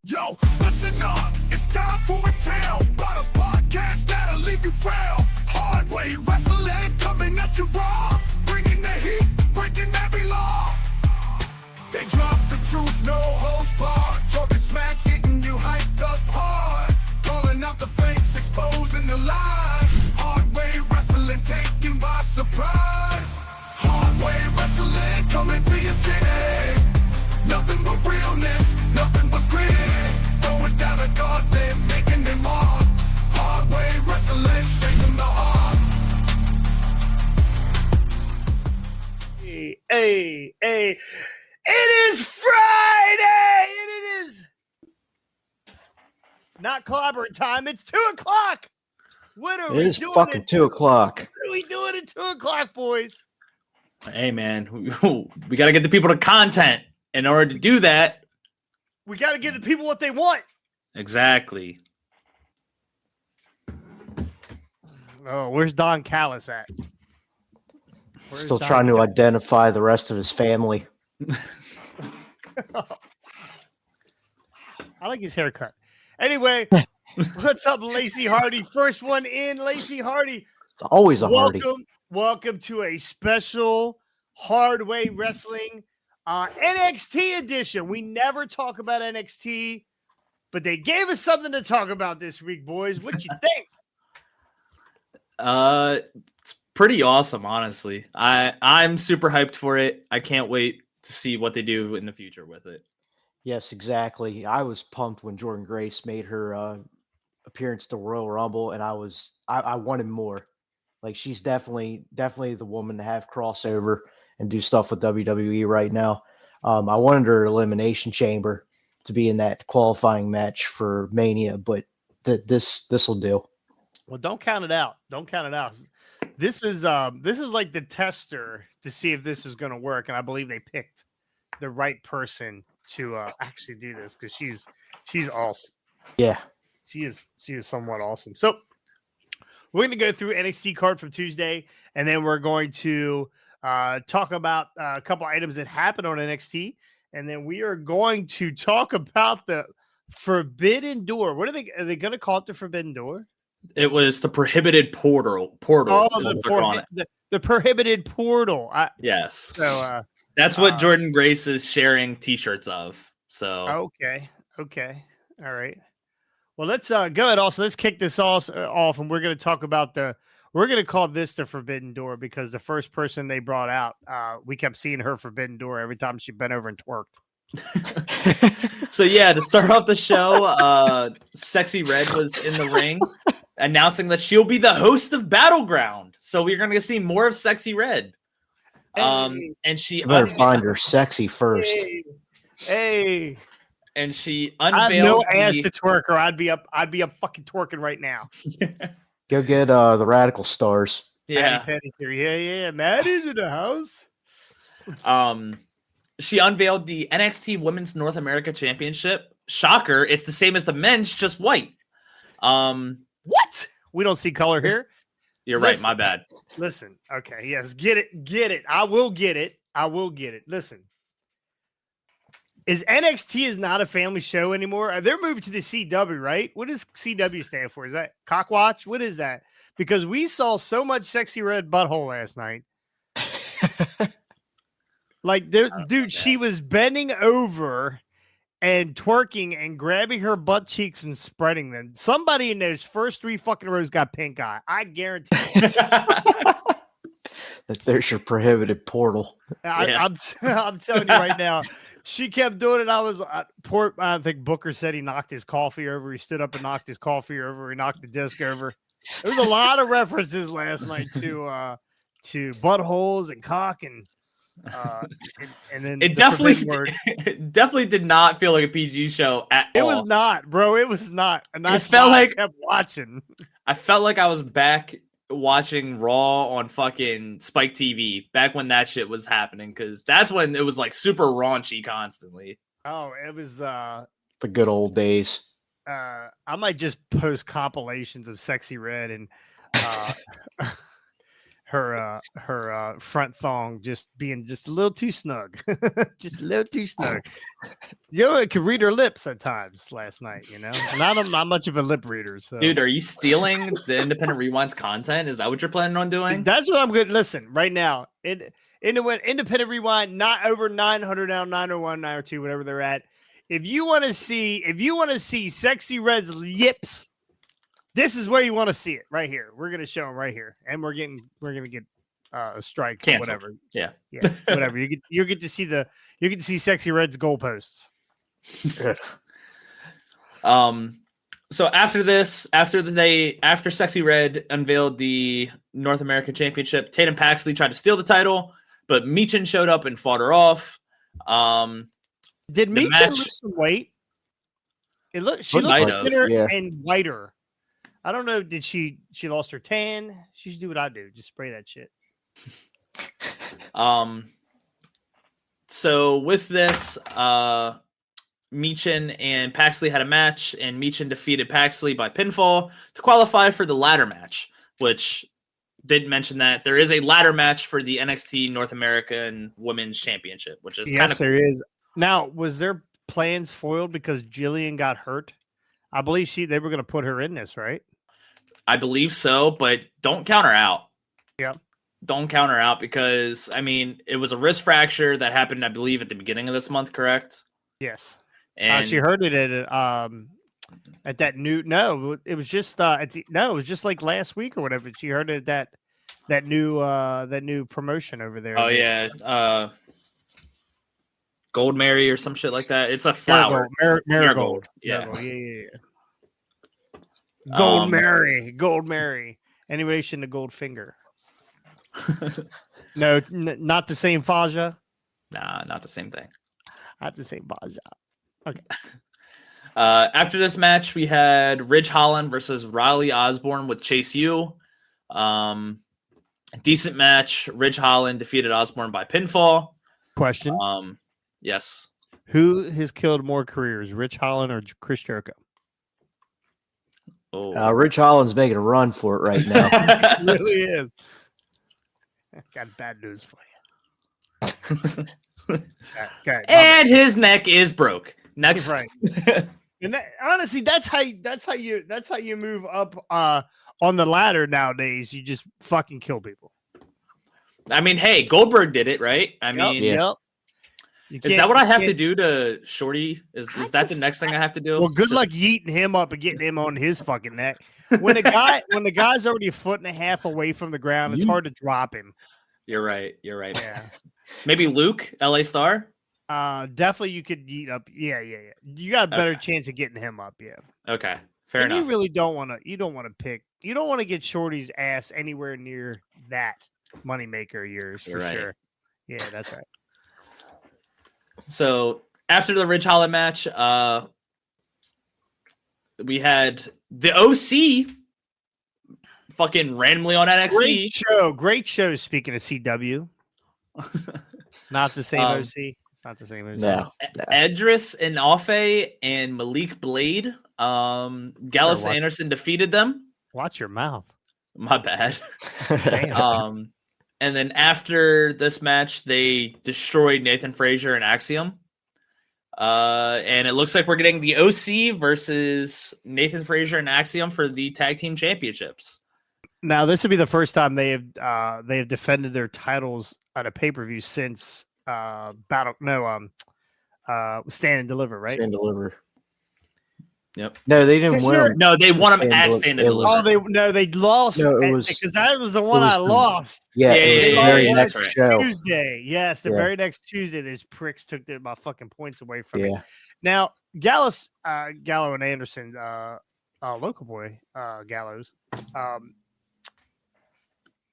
Yo, listen up, it's time for a tale about a podcast that'll leave you frail. Hard way wrestling coming at you raw, bringing the heat, breaking every law. They drop the truth, no holds barred, talking smack, getting you hyped up hard, calling out the fakes, exposing the lies. Hard way wrestling taken by surprise. Hard way wrestling coming to your city. Nothing but realness, nothing but grit. Going down a goddamn, making them mark. Hard way wrestling, straight from the heart. Hey. It is Friday! And it is not clobbering time. It's 2 o'clock. What are we doing? It is fucking 2 o'clock. What are we doing at 2 o'clock, boys? Hey, man, we got to get the people to content. In order to do that, we got to give the people what they want. Exactly. Oh, where's Don Callis at? Still trying to identify the rest of his family. I like his haircut. Anyway, what's up, Lacey Hardy? First one in, Lacey Hardy. It's always a Hardy. Welcome to a special Hard Way Wrestling NXT edition. We never talk about NXT, but they gave us something to talk about this week, boys. What you think? It's pretty awesome, honestly. I'm super hyped for it. I can't wait to see what they do in the future with it. Yes, exactly. I was pumped when Jordan Grace made her appearance to Royal Rumble, and I wanted more. Like, she's definitely the woman to have crossover and do stuff with WWE right now. I wanted her Elimination Chamber to be in that qualifying match for Mania, but this will do. Well, don't count it out. This is like the tester to see if this is going to work, and I believe they picked the right person to actually do this because she's awesome. Yeah, she is somewhat awesome. So we're going to go through NXT card from Tuesday, and then we're going to talk about a couple items that happened on NXT, and then we are going to talk about the Forbidden Door. What are they going to call it? The Forbidden Door? It was the Prohibited Portal. Oh, the Prohibited Portal. Yes. So that's what Jordan Grace is sharing T-shirts of. So okay, all right. Well, let's go ahead. Also, let's kick this off, and we're going to talk about we're going to call this the Forbidden Door because the first person they brought out, we kept seeing her Forbidden Door every time she bent over and twerked. So yeah, to start off the show, Sexy Red was in the ring announcing that she'll be the host of Battleground. So we're going to see more of Sexy Red. And she better find her sexy first. Hey. And she unveiled. I have no ass to twerk, or I'd be up fucking twerking right now. Go get the Radical Stars. Yeah. Yeah. Maddie's in the house. She unveiled the NXT Women's North America Championship. Shocker, it's the same as the men's, just white. What? We don't see color here. You're right, my bad. Listen, okay, yes, get it. I will get it. Listen, NXT is not a family show anymore. They're moving to the CW, right? What does CW stand for? Is that Cockwatch? What is that? Because we saw so much Sexy Red butthole last night. Like, dude, she was bending over and twerking and grabbing her butt cheeks and spreading them. Somebody in those first 3 fucking rows got pink eye. I guarantee There's your Prohibited Portal. I'm telling you right now, she kept doing it. I think Booker said he knocked his coffee over. He stood up and knocked his coffee over. He knocked the disc over. There was a lot of references last night to buttholes and cock and then it definitely did not feel like a PG show at all. It was not, bro. It was not. And I felt like I kept watching. I felt like I was back watching Raw on fucking Spike TV back when that shit was happening, because that's when it was like super raunchy constantly. Oh, it was the good old days. I might just post compilations of Sexy Red and her front thong just being just a little too snug, just a little too snug. You know, it could read her lips at times last night. You know, I'm not much of a lip reader. So, Dude, are you stealing the Independent Rewind's content? Is that what you're planning on doing? that's what I'm good. Listen, right now, Independent Rewind, not over 900 now, 901, 902, whatever they're at. If you want to see Sexy Red's lips, this is where you want to see it, right here. We're gonna show them right here, and we're gonna get a strike, Canceled. whatever. Yeah, Whatever. You get to see Sexy Red's goalposts. So after Sexy Red unveiled the North American Championship, Tatum Paxley tried to steal the title, but Michin showed up and fought her off. Did Michin lose some weight? She looked thinner and whiter. I don't know. Did she lost her tan? She should do what I do. Just spray that shit. So with this, Michin and Paxley had a match, and Michin defeated Paxley by pinfall to qualify for the ladder match, which did mention that there is a ladder match for the NXT North American Women's Championship, which is kind of there is. Now, was their plans foiled because Jillian got hurt? I believe they were going to put her in this, right? I believe so, but don't count her out. Yep. Don't count her out because, I mean, it was a wrist fracture that happened, I believe, at the beginning of this month, correct? Yes. And she heard it at that new. No, it was just it was just like last week or whatever. She heard it at that new promotion over there. Oh yeah, Gold Mary or some shit like that. It's a flower. Marigold. Yeah. Marigold. Yeah. Gold Mary. Any relation to Goldfinger? No, not the same Faja. Nah, not the same thing. Not the same Faja. Okay. After this match, we had Ridge Holland versus Riley Osborne with Chase U. Decent match. Ridge Holland defeated Osborne by pinfall. Question. Yes. Who has killed more careers, Rich Holland or Chris Jericho? Oh, Rich Holland's making a run for it right now. It really is. Got bad news for you. Okay. And his neck is broke. Next, right. And honestly, that's how you move up on the ladder nowadays. You just fucking kill people. I mean, hey, Goldberg did it, right? I mean, Yep. Is that what I have to do to Shorty? Is that the next thing I have to do? Well, good luck yeeting him up and getting him on his fucking neck. When the guy's already a foot and a half away from the ground, it's hard to drop him. You're right. Yeah. Maybe Luke, LA Star. Definitely you could yeet up. Yeah. You got a better chance of getting him up. Yeah. Okay. Fair enough. You really don't want to get Shorty's ass anywhere near that moneymaker of yours for sure. Yeah, that's right. So after the Ridge Holland match, we had the OC fucking randomly on NXT. Great show. Speaking of CW, not the same OC. It's not the same OC. No. Edris and Afe and Malik Blade. Gallus and Anderson defeated them. Watch your mouth. My bad. Damn. And then after this match, they destroyed Nathan Frazier and Axiom. And it looks like we're getting the OC versus Nathan Frazier and Axiom for the tag team championships. Now, this will be the first time they have defended their titles at a pay-per-view since Stand and Deliver, right? Stand and Deliver. Yep. No, they didn't win them. No, they won them at Stand and Deliver. Oh, they lost. No, because that was the one I lost. Yeah, it was the very next right. show. Tuesday. Yes, the very next Tuesday, those pricks took my fucking points away from me. Yeah. Now, Gallo and Anderson, local boy, Gallows,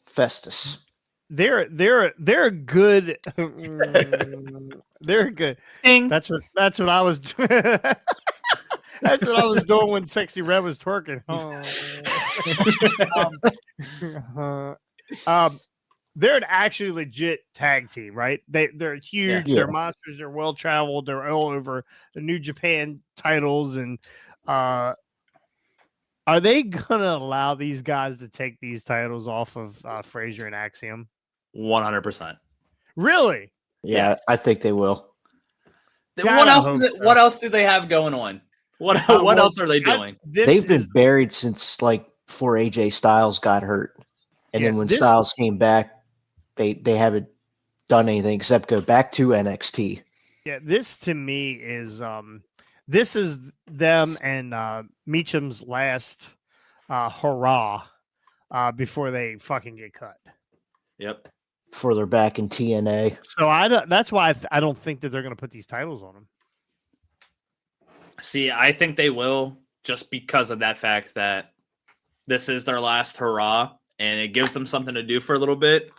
Festus. they're good. They're good. Ding. That's what I was doing. That's what I was doing when Sexy Red was twerking. They're an actually legit tag team, right? They're huge. Yeah. They're monsters. They're well traveled. They're all over the New Japan titles, and I Are they gonna allow these guys to take these titles off of Frazier and Axiom? 100%. Really? Yeah, Yes. I think they will. What else do they have going on? What else are they doing? They've been buried since like before AJ Styles got hurt, and then when Styles came back, they haven't done anything except go back to NXT. Yeah, this to me is this is them and Meacham's last hurrah before they fucking get cut. Yep. Before they're back in TNA. So that's why I don't think that they're going to put these titles on them. See, I think they will, just because of that fact that this is their last hurrah, and it gives them something to do for a little bit.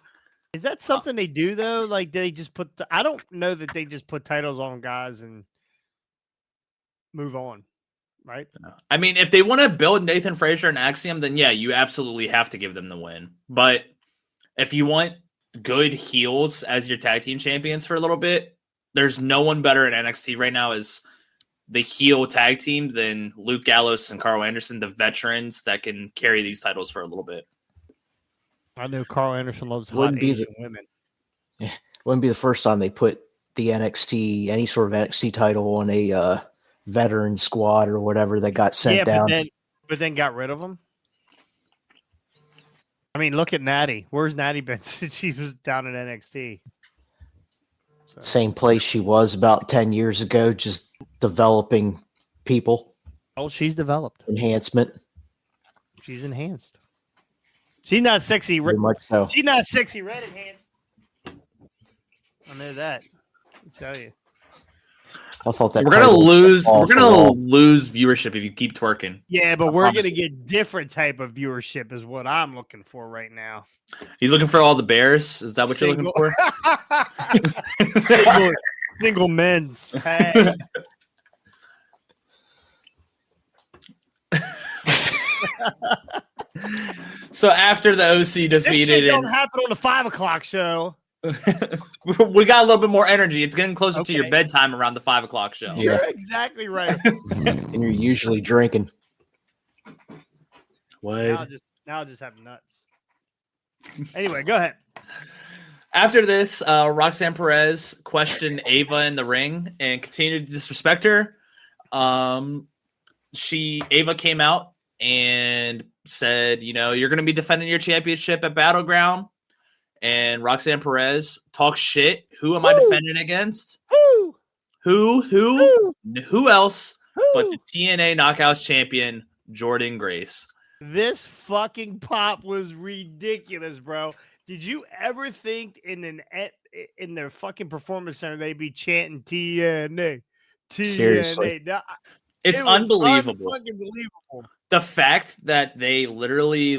Is that something they do though? Like they just put? I don't know that they just put titles on guys and move on, right? I mean, if they want to build Nathan Frazier and Axiom, then yeah, you absolutely have to give them the win. But if you want good heels as your tag team champions for a little bit, there's no one better in NXT right now as the heel tag team than Luke Gallows and Carl Anderson, the veterans that can carry these titles for a little bit. I know Carl Anderson loves hot Asian women. Yeah, wouldn't be the first time they put the any sort of NXT title on a veteran squad or whatever that got sent down. But then got rid of them. I mean, look at Natty. Where's Natty been since she was down in NXT? So. Same place she was about 10 years ago, just developing people. Oh, she's developed. Enhancement. She's enhanced. She's not sexy. Very much so. She's not sexy red enhanced. I know that. I'll tell you. I thought that we're gonna lose viewership if you keep twerking. Yeah, but we're gonna get different type of viewership is what I'm looking for right now. You looking for all the bears? Is that what you're looking for? Single men's. Hey. So after the OC defeated, this shit don't happen on the 5 o'clock show. We got a little bit more energy. It's getting closer to your bedtime around the 5 o'clock show. Yeah. You're exactly right. And you're usually drinking. What? Now I'll just have nuts. Anyway, go ahead. After this, Roxanne Perez questioned Ava in the ring and continued to disrespect her. Ava came out and said, you're going to be defending your championship at Battleground. And Roxanne Perez talks shit. Who am I defending against? Who else but the TNA Knockouts champion, Jordan Grace. This fucking pop was ridiculous, bro. Did you ever think in their fucking performance center they'd be chanting TNA? Seriously. No, it's unbelievable. Unbelievable. The fact that they literally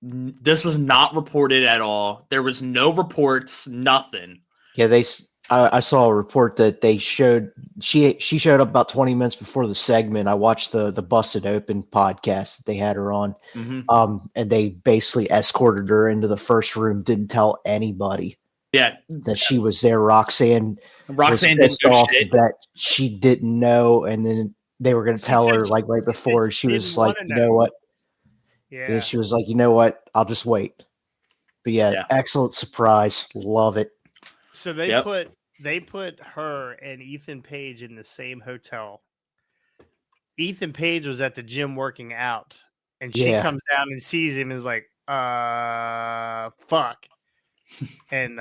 this was not reported at all. There was no reports, nothing. Yeah, I saw a report that they showed. She showed up about 20 minutes before the segment. I watched the Busted Open podcast that they had her on. Mm-hmm. And they basically escorted her into the first room. Didn't tell anybody. Yeah, that she was there. Roxanne was pissed off that she didn't know, and then they were going to tell her right before. She was like, "You know what?" Yeah. And she was like, "You know what? I'll just wait." But yeah, excellent surprise. Love it. So they put her and Ethan Page in the same hotel. Ethan Page was at the gym working out, and she comes down and sees him and is like, fuck. And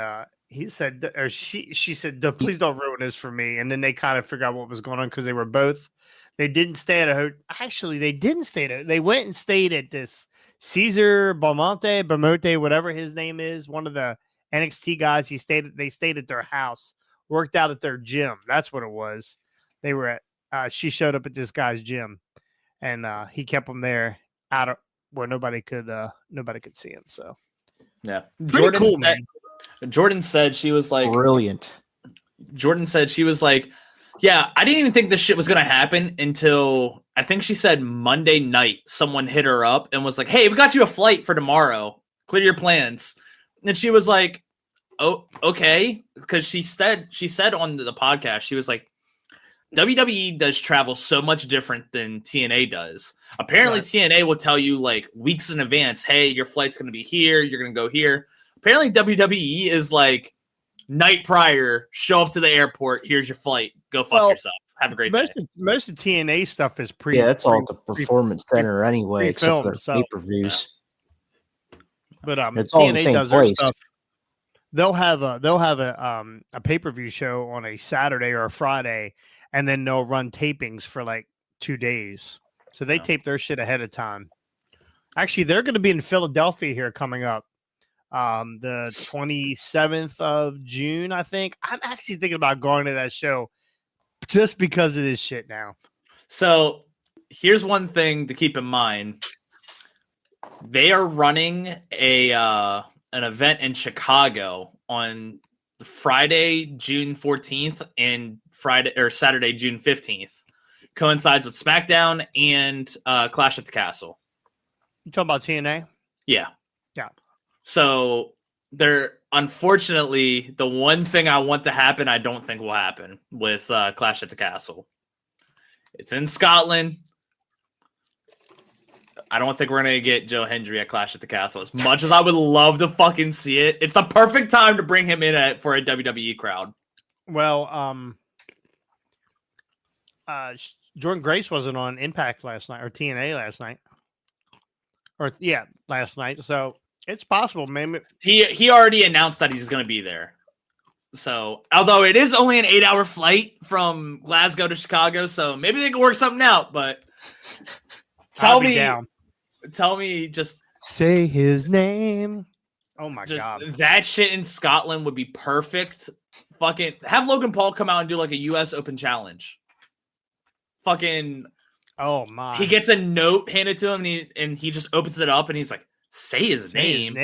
he said, or she said, please don't ruin this for me. And then they kind of figured out what was going on because they didn't stay at a hotel. Actually, they didn't stay at they went and stayed at this Cesar Bamonte, whatever his name is, one of the NXT guys. They stayed at their house, worked out at their gym. That's what it was. They were at, she showed up at this guy's gym, and he kept them there out of where nobody could see him. So yeah, Jordan said she was like brilliant. Jordan said she was like, yeah, I didn't even think this shit was going to happen until I think she said Monday night, someone hit her up and was like, hey, we got you a flight for tomorrow. Clear your plans. And she was like, oh, okay. Because she said on the podcast, she was like, WWE does travel so much different than TNA does. Apparently, Right. TNA will tell you like weeks in advance, hey, your flight's going to be here. You're going to go here. Apparently, WWE is like night prior, show up to the airport. Here's your flight. Go fuck yourself. Have a great day. Most of TNA stuff is pre. Yeah, that's all at the Performance Center anyway, except for pre-filmed, their pay-per-views. But It's all in the TNA same does their place. stuff. They'll have a pay-per-view show on a Saturday or a Friday, and then they'll run tapings for like 2 days. So they tape their shit ahead of time. Actually, they're going to be in Philadelphia here coming up. The 27th of June, I think. I'm actually thinking about going to that show just because of this shit now. So here's one thing to keep in mind. They are running an event in Chicago on Friday, June 14th and Saturday, June 15th. Coincides with SmackDown and Clash at the Castle. You talking about TNA? Yeah. Yeah. So they're unfortunately the one thing I want to happen, I don't think will happen with Clash at the Castle. It's in Scotland. I don't think we're gonna get Joe Hendry at Clash at the Castle. As much as I would love to fucking see it, it's the perfect time to bring him in for a WWE crowd. Well, Jordan Grace wasn't on Impact last night or TNA last night, last night. So it's possible, man. He already announced that he's gonna be there. So, although it is only an 8-hour flight from Glasgow to Chicago, so maybe they can work something out. But tell me, just say his name. Oh my just god, that shit in Scotland would be perfect. Fucking have Logan Paul come out and do like a U.S. Open challenge. Fucking, oh my! He gets a note handed to him, and he just opens it up, and he's like, "Say his name,"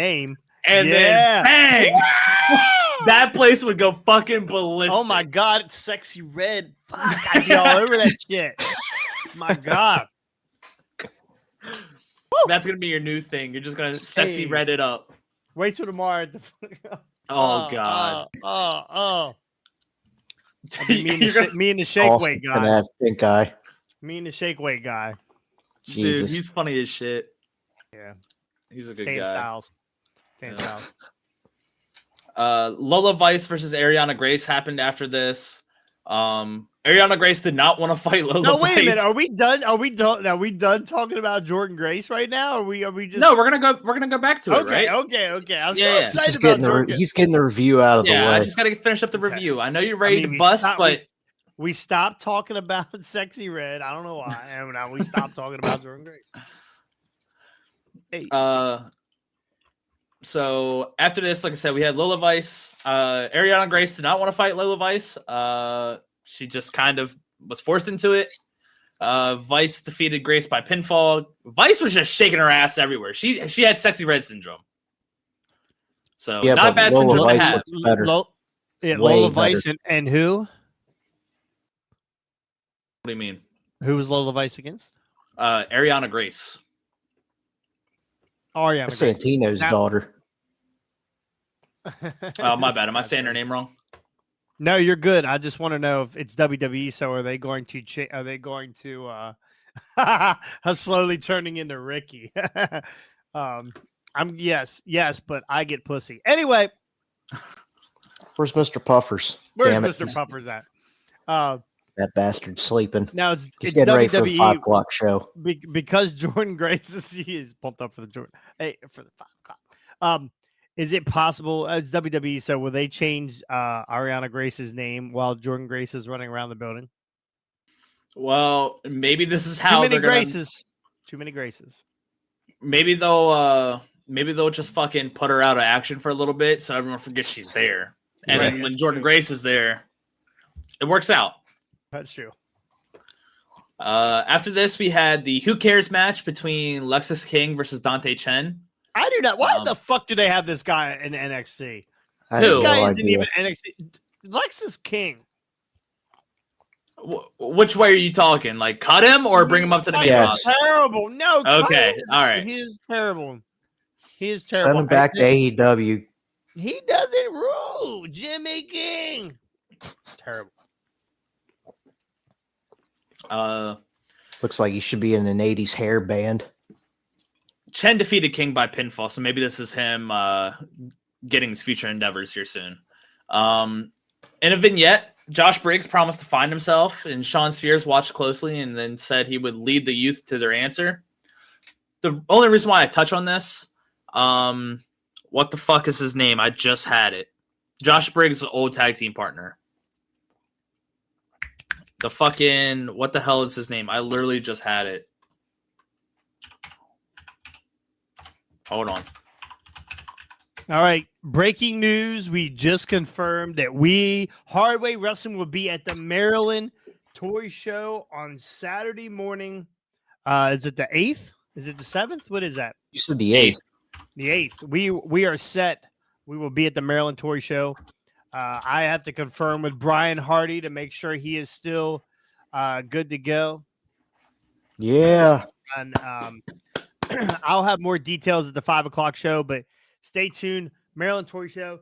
and then bang. That place would go fucking ballistic. Oh my god, it's Sexy Red. Fuck, I'd be all over that shit. My god. That's gonna be your new thing. You're just gonna Sexy Red it up. Wait till tomorrow. Oh god. Me and the shake weight guy. Gonna have pink eye. Me and the shake weight guy. Dude, Jesus. he's funny as shit. Yeah. He's a good Stan guy. Styles. Lola Vice versus Ariana Grace happened after this. Ariana Grace did not want to fight Lola. No, wait Vice. a minute. Are we done? Are we done talking about Jordan Grace right now? Are we just? No, we're gonna go back to it, right? Okay. I'm so Yeah. excited about Jordan. He's getting the review out of the way. I just gotta finish up the review. I know you're ready to bust, but we stopped talking about Sexy Red. I don't know why. And now we stopped talking about Jordan Grace. Hey. So after this, like I said, we had Lola Vice. Ariana Grace did not want to fight Lola Vice. She just kind of was forced into it. Vice defeated Grace by pinfall. Vice was just shaking her ass everywhere. She had Sexy Red syndrome. So Yeah, not but bad Lola syndrome to Vice have. looks better. Lola Vice and who? What do you mean? Who was Lola Vice against? Ariana Grace. Ariana Santino's daughter. Oh, my bad. Am I saying her name wrong? No, you're good. I just want to know if it's WWE. So are they going to? Are they going to? I'm slowly turning into Ricky. I'm yes, but I get pussy anyway. Where's Mr. Puffers? Where's Damn it. Mr. Puffers at? That bastard's sleeping. Now He's it's getting ready WWE for the 5 o'clock show. Because Jordan Grace he is pumped up for the Jordan. Hey, for the 5 o'clock. Is it possible? It's WWE, so will they change Ariana Grace's name while Jordan Grace is running around the building? Well, maybe this is how Too many they're gonna. Graces. Too many Graces. Maybe they'll just fucking put her out of action for a little bit so everyone forgets she's there. And then when Jordan Grace is there, it works out. That's true. After this, we had the Who Cares match between Lexis King versus Dante Chen. I do not. Why the fuck do they have this guy in NXT? I This have guy no isn't idea. even NXT. Lexis King. Which way are you talking? Like cut him or bring him up to the main Yes. roster? Terrible. No. cut Okay, him. all right. He is terrible. He is terrible. Send him back to AEW. He doesn't rule. Jimmy King. Terrible. Looks like he should be in an 80s hair band. Chen defeated King by pinfall, so maybe this is him getting his future endeavors here soon. In a vignette, Josh Briggs promised to find himself, and Sean Spears watched closely and then said he would lead the youth to their answer. The only reason why I touch on this, what the fuck is his name? I just had it. Josh Briggs' old tag team partner. What the hell is his name? I literally just had it. Hold on. All right. Breaking news. We just confirmed that Hardway Wrestling will be at the Maryland Toy Show on Saturday morning. Is it the 8th? Is it the 7th? What is that? You said the 8th. The 8th. We are set. We will be at the Maryland Toy Show. I have to confirm with Brian Hardy to make sure he is still good to go. Yeah. And I'll have more details at the 5 o'clock show, but stay tuned. Maryland Toy Show.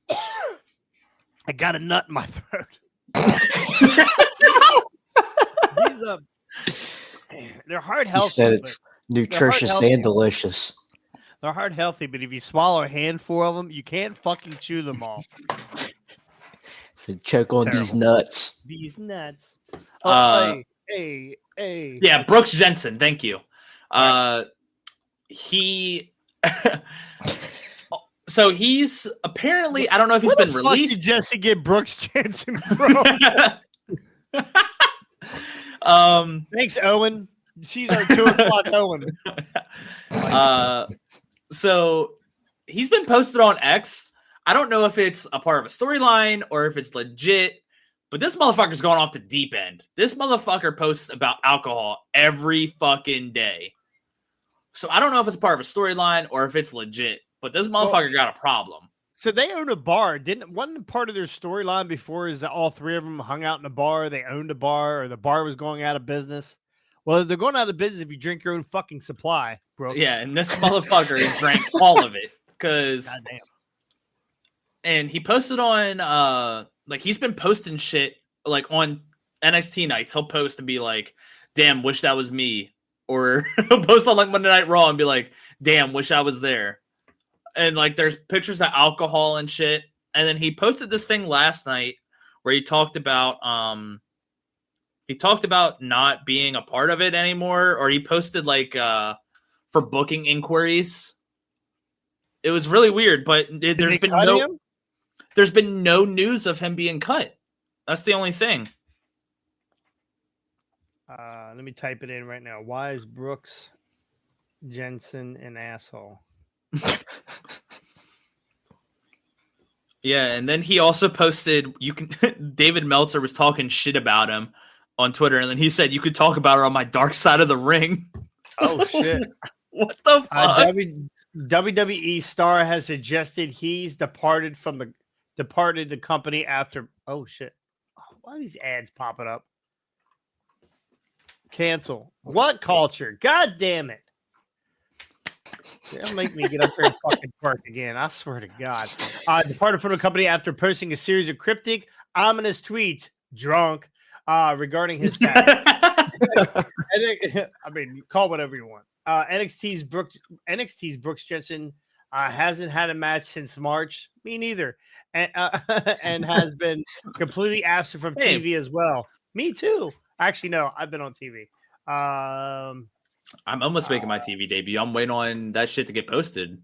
I got a nut in my throat. They're heart healthy. He said it's nutritious and delicious. They're heart healthy, but if you swallow a handful of them, you can't fucking chew them all. So choke on these nuts. These nuts. Hey. Yeah, Brooks Jensen. Thank you. So he's apparently, I don't know if he's been released. Did Jesse get Brooks Jensen from? Thanks, Owen. She's our 2 o'clock Owen. So he's been posted on X. I don't know if it's a part of a storyline or if it's legit, but this motherfucker's going off the deep end. This motherfucker posts about alcohol every fucking day. So I don't know if it's part of a storyline or if it's legit, but this motherfucker got a problem. So they own a bar. Wasn't part of their storyline before is that all three of them hung out in a bar, they owned a bar, or the bar was going out of business? Well, they're going out of business if you drink your own fucking supply, bro. Yeah, and this motherfucker drank all of it. Goddamn. And he posted on he's been posting shit like on NXT nights. He'll post and be like, damn, wish that was me. Or he'll post on like Monday Night Raw and be like, damn, wish I was there. And like there's pictures of alcohol and shit. And then he posted this thing last night where he talked about not being a part of it anymore, or he posted like for booking inquiries. It was really weird, but there's been no news of him being cut. That's the only thing. Let me type it in right now. Why is Brooks Jensen an asshole? Yeah, and then he also posted David Meltzer was talking shit about him on Twitter, and then he said you could talk about her on my dark side of the ring. Oh shit. What the fuck? WWE star has suggested he's departed the company after. Oh shit! Why are these ads popping up? Cancel. What culture? God damn it! They'll make me get up here and fucking twerk again. I swear to God. Departed from the company after posting a series of cryptic, ominous tweets, drunk, regarding his status. I mean, call whatever you want. NXT's Brooks Jensen hasn't had a match since March. Me neither, and has been completely absent from TV as well. Me too. Actually, no, I've been on TV. I'm almost making my TV debut. I'm waiting on that shit to get posted.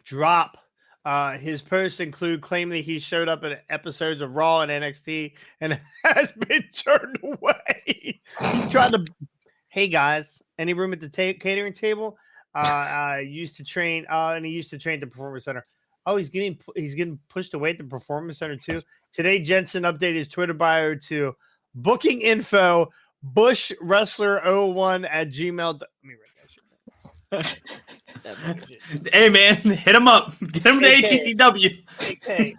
Drop. His posts include claiming that he showed up in episodes of Raw and NXT and has been turned away. He's trying to. Hey guys, any room at the catering table? I used to train, and he used to train at the Performance Center. Oh, he's getting pushed away at the Performance Center too. Today, Jensen updated his Twitter bio to booking info bushwrestler01@gmail. Let me write that shit. Hey man, hit him up. Get him to ATCW.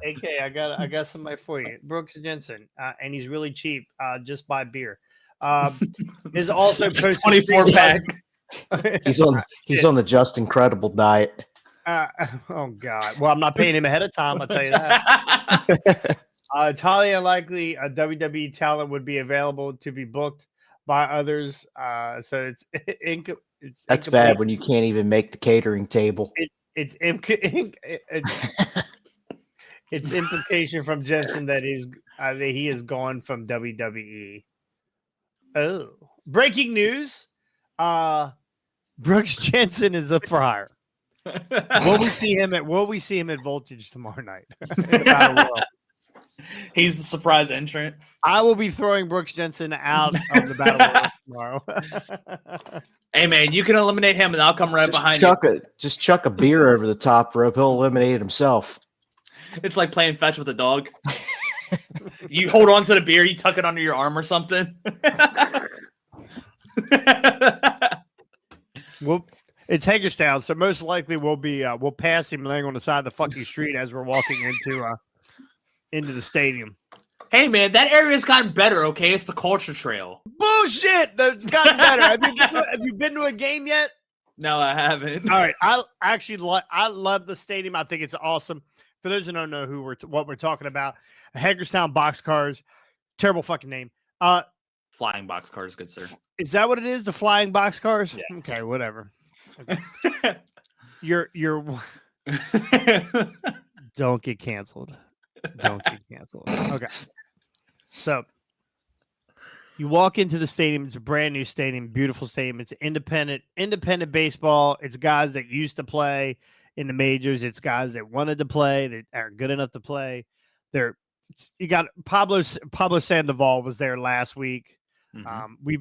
AK, I got somebody for you. Brooks Jensen, and he's really cheap. Just buy beer. Is also posted 24 pack. He's on the Just Incredible diet. Oh God! Well, I'm not paying him ahead of time. I'll tell you that. It's highly unlikely a WWE talent would be available to be booked by others. So it's That's bad when you can't even make the catering table. It's implication from Jensen that he is gone from WWE. Oh, breaking news! Brooks Jensen is up for hire. Will we see him at Voltage tomorrow night? He's the surprise entrant. I will be throwing Brooks Jensen out of the Battle Royal tomorrow. Hey man, you can eliminate him, and I'll come right behind you. Just chuck a beer over the top rope. He'll eliminate it himself. It's like playing fetch with a dog. You hold on to the beer, you tuck it under your arm or something. Well, it's Hagerstown, so most likely we'll pass him laying on the side of the fucking street as we're walking into the stadium. Hey man, that area's gotten better. Okay, it's the culture trail. Bullshit! It's gotten better. Have you been to a game yet? No, I haven't. All right, I love the stadium. I think it's awesome. For those who don't know what we're talking about, Hagerstown Boxcars, terrible fucking name. Flying Boxcars, good sir. Is that what it is? The Flying Boxcars? Yes. Okay, whatever. Okay. You're don't get canceled. Don't get canceled. Okay. So you walk into the stadium. It's a brand new stadium, beautiful stadium. It's independent baseball. It's guys that used to play in the majors. It's guys that wanted to play, that are good enough to play. You got Pablo Sandoval was there last week. Mm-hmm.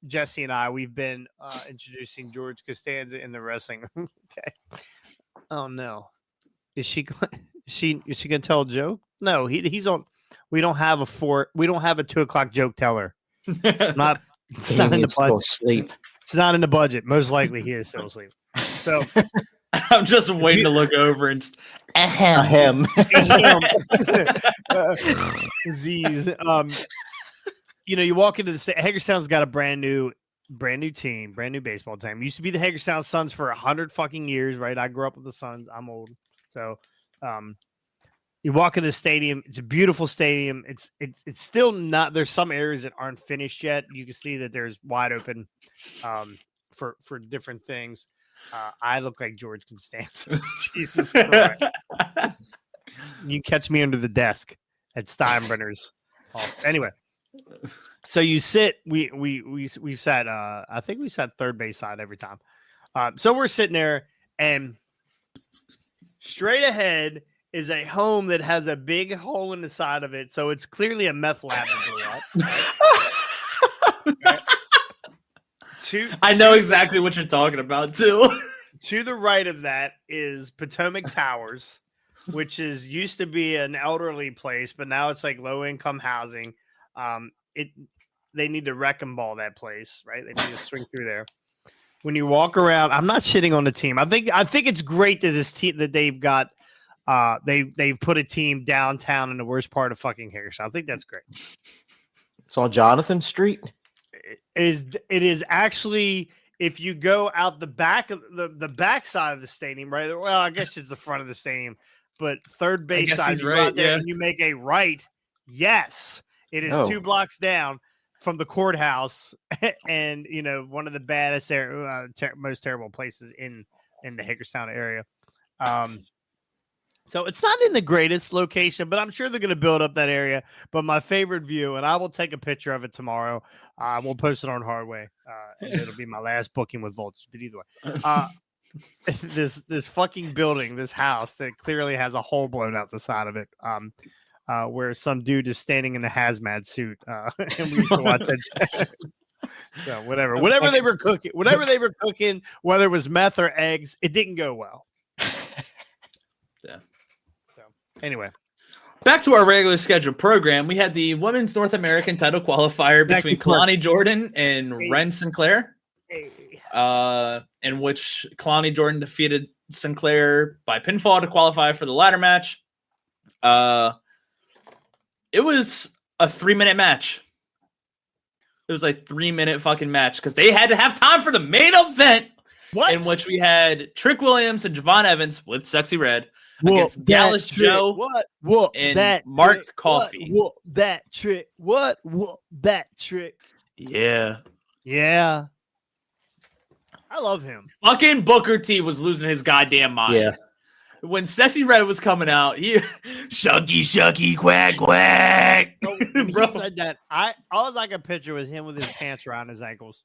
Jesse and we've been introducing George Costanza in the wrestling. Okay. Oh no. Is she gonna tell a joke? No, he's on. We don't have a 2:00 joke teller. It's not in the budget. Sleep. It's not in the budget. Most likely he is still asleep. So I'm just waiting to look over and just ahem. Z's. You walk into the state. Hagerstown's got a brand new team, brand new baseball team. Used to be the Hagerstown Suns for 100 fucking years, right? I grew up with the Suns. I'm old, so you walk into the stadium. It's a beautiful stadium. It's still not. There's some areas that aren't finished yet. You can see that there's wide open for different things. I look like George Costanza. Jesus Christ! You catch me under the desk at Steinbrenner's. Anyway. So you sit. We've sat. I think we sat third base side every time. So we're sitting there, and straight ahead is a home that has a big hole in the side of it. So it's clearly a meth lab. Right? I know exactly what you're talking about too. To the right of that is Potomac Towers, which used to be an elderly place, but now it's like low income housing. They need to wreck and ball that place, right? They need to swing through there. When you walk around, I'm not shitting on the team. I think it's great that this team that they've got. They've put a team downtown in the worst part of fucking Hagerstown. I think that's great. It's on Jonathan Street. It is actually, if you go out the back of the back side of the stadium, right? Well, I guess it's the front of the stadium, but third base side, you go out there and you make a right. Yes. It is 2 blocks down from the courthouse, and one of the baddest, most terrible places in the Hagerstown area. So it's not in the greatest location, but I'm sure they're going to build up that area. But my favorite view, and I will take a picture of it tomorrow. We'll post it on Hardway, and it'll be my last booking with Voltage. But either way, this fucking building, this house that clearly has a hole blown out the side of it. Where some dude is standing in a hazmat suit, and we used to watch that. So whatever they were cooking, whether it was meth or eggs, it didn't go well. Yeah. So anyway, back to our regular scheduled program. We had the Women's North American Title Qualifier between Kalani Jordan and Ren Sinclair, in which Kalani Jordan defeated Sinclair by pinfall to qualify for the ladder match. It was a 3-minute match. It was a 3-minute fucking match because they had to have time for the main event, in which we had Trick Williams and Javon Evans with Sexy Red against Gallus Joe What? and That Mark trick. Coffey. What? That trick. What? That trick. Yeah. Yeah. I love him. Fucking Booker T was losing his goddamn mind. Yeah. When Sexy Red was coming out, he shucky, quack, quack. Bro, when Bro. he said that, all I could picture was him with his pants around his ankles.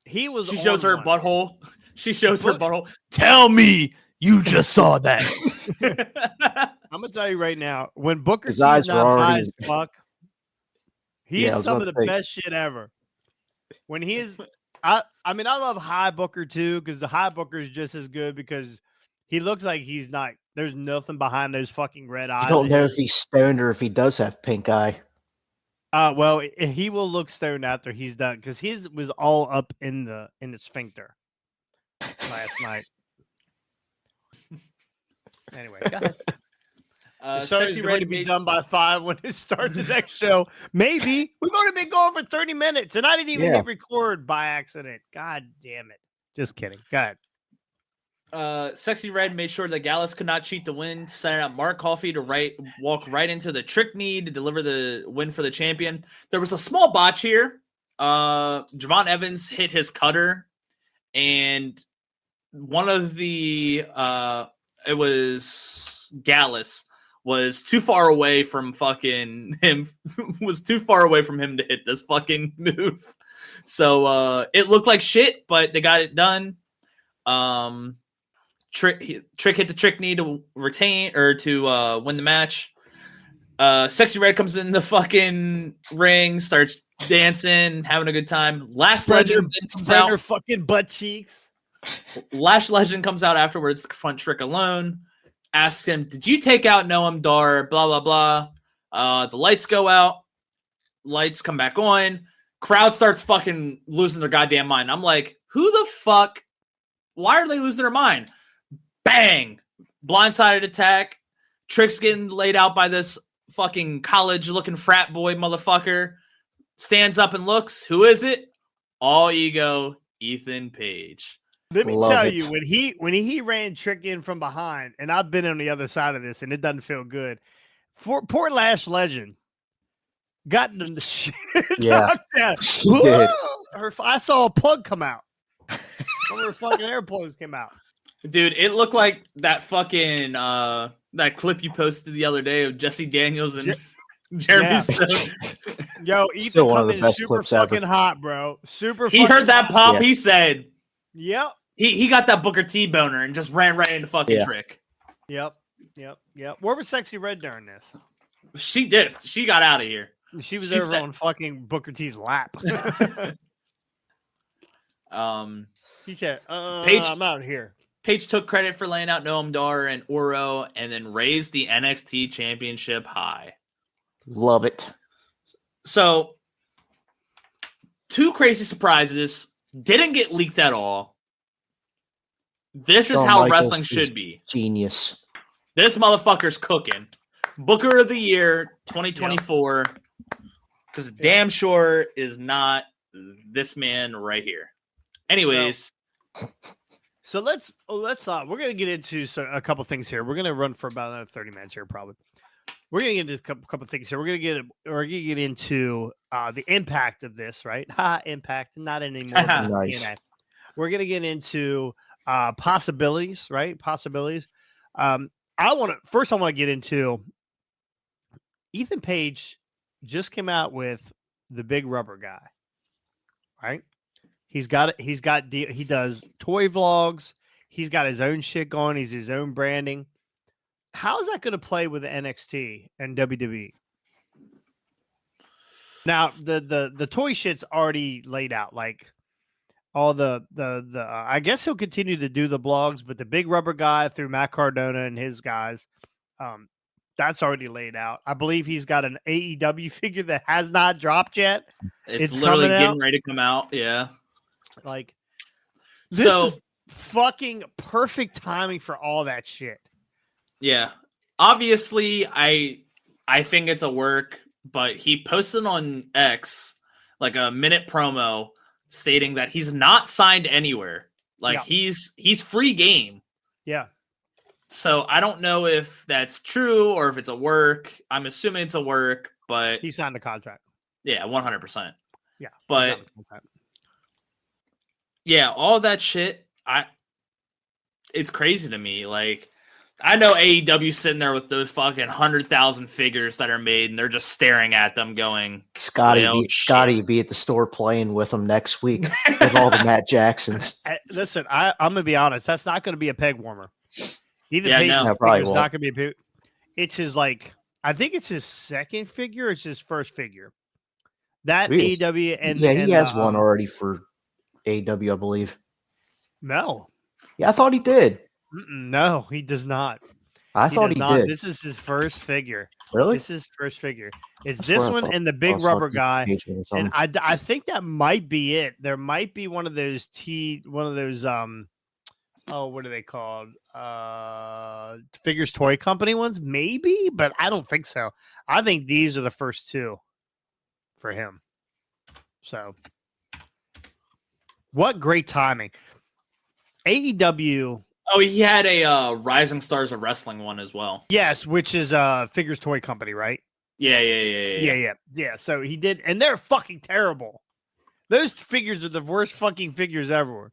He was. She shows on her one. butthole. She shows her butthole. Tell me you just saw that. I'm gonna tell you right now, when Booker His T's eyes not were high already- as fuck, he Yeah, I is was some of about the to say. best shit ever. When he is, I mean, I love High Booker too because the High Booker is just as good because he looks like he's not. There's nothing behind those fucking red eyes. You don't know if he's stoned or if he does have pink eye. Well, he will look stoned after he's done because his was all up in the sphincter last night. Anyway, go ahead. The show is Sexy going Red to be made- done by 5 when it starts the next show. Maybe we're going to be going for 30 minutes, and I didn't even Yeah. hit record by accident. God damn it! Just kidding. Go ahead. Sexy Red made sure that Gallus could not cheat to win, sending out Mark Coffey to walk right into the trick knee to deliver the win for the champion. There was a small botch here. Javon Evans hit his cutter, and one of the it was Gallus was too far away from fucking him. Was too far away from him to hit this fucking move. So it looked like shit, but they got it done. Trick hit the trick knee to retain or to win the match. Sexy Red comes in the fucking ring, starts dancing, having a good time. Last Legend comes Spread her out. fucking butt cheeks. Last Legend comes out afterwards to confront Trick alone. Asks him, "Did you take out Noam Dar?" Blah blah blah. The lights go out. Lights come back on. Crowd starts fucking losing their goddamn mind. I'm like, who the fuck? Why are they losing their mind? Bang! Blindsided attack. Trick's getting laid out by this fucking college-looking frat boy motherfucker. Stands up and looks. Who is it? All ego, Ethan Page. Let me Love tell it. you, when he ran Trick in from behind, and I've been on the other side of this, and it doesn't feel good. Poor Lash Legend got the shit Yeah. knocked out. She did. I saw a plug come out. One of her fucking air plugs came out. Dude, it looked like that fucking that clip you posted the other day of Jesse Daniels and Jeremy Yeah. Stone. Yo, Ethan Still one of the coming in best super clips ever. fucking hot, bro. Super. He fucking heard that hot. pop. Yeah. He said Yep. he got that Booker T boner and just ran right into fucking Yeah. Trick. Yep. Where was Sexy Red during this? She did it. She got out of here. She was She over said- on fucking Booker T's lap. Paige- I'm out here. Paige took credit for laying out Noam Dar and Oro and then raised the NXT championship high. Love it. So, two crazy surprises didn't get leaked at all. This is Shawn how Michaels wrestling is should be. Genius. This motherfucker's cooking. Booker of the Year 2024. Because damn sure is not this man right here. Anyways, So let's we're gonna get into a couple things here. We're gonna run for about another 30 minutes here, probably. We're gonna get into a couple things here. We're gonna get into the impact of this, right? Impact, not anymore. but it's Nice. TNA. We're gonna get into possibilities, right? Possibilities. I want to get into Ethan Page just came out with the big rubber guy, right? He does toy vlogs. He's got his own shit going. He's his own branding. How is that going to play with NXT and WWE? Now the toy shit's already laid out. Like all the I guess he'll continue to do the blogs, but the big rubber guy through Matt Cardona and his guys, that's already laid out. I believe he's got an AEW figure that has not dropped yet. it's it's literally coming getting out. ready to come out. Yeah. Like this is fucking perfect timing for all that shit. Yeah. Obviously, I think it's a work, but he posted on X like a minute promo stating that he's not signed anywhere. Like Yeah. he's free game. Yeah. So I don't know if that's true or if it's a work. I'm assuming it's a work, but He signed a contract. yeah, 100%. Yeah. But yeah, all that shit, it's crazy to me. Like, I know AEW sitting there with those fucking 100,000 figures that are made, and they're just staring at them, going, Scotty "Well, be at the store playing with them next week with all the Matt Jacksons. Listen, I'm gonna be honest. That's not gonna be a peg warmer. Either Yeah, Page no. figure's not gonna be. It's his I think it's his second figure. It's his first figure. That AEW and he has one already for AEW, I believe. No. Yeah, I thought he did. No, he does not. I thought he did. This is his first figure. Really? This is his first figure. It's this one and the big rubber guy. And I think that might be it. There might be one of those what are they called? Figures Toy Company ones, maybe, but I don't think so. I think these are the first two for him. So, what great timing. AEW. Oh, he had a Rising Stars of Wrestling one as well. Yes, which is Figures Toy Company, right? Yeah. So he did, and they're fucking terrible. Those figures are the worst fucking figures ever.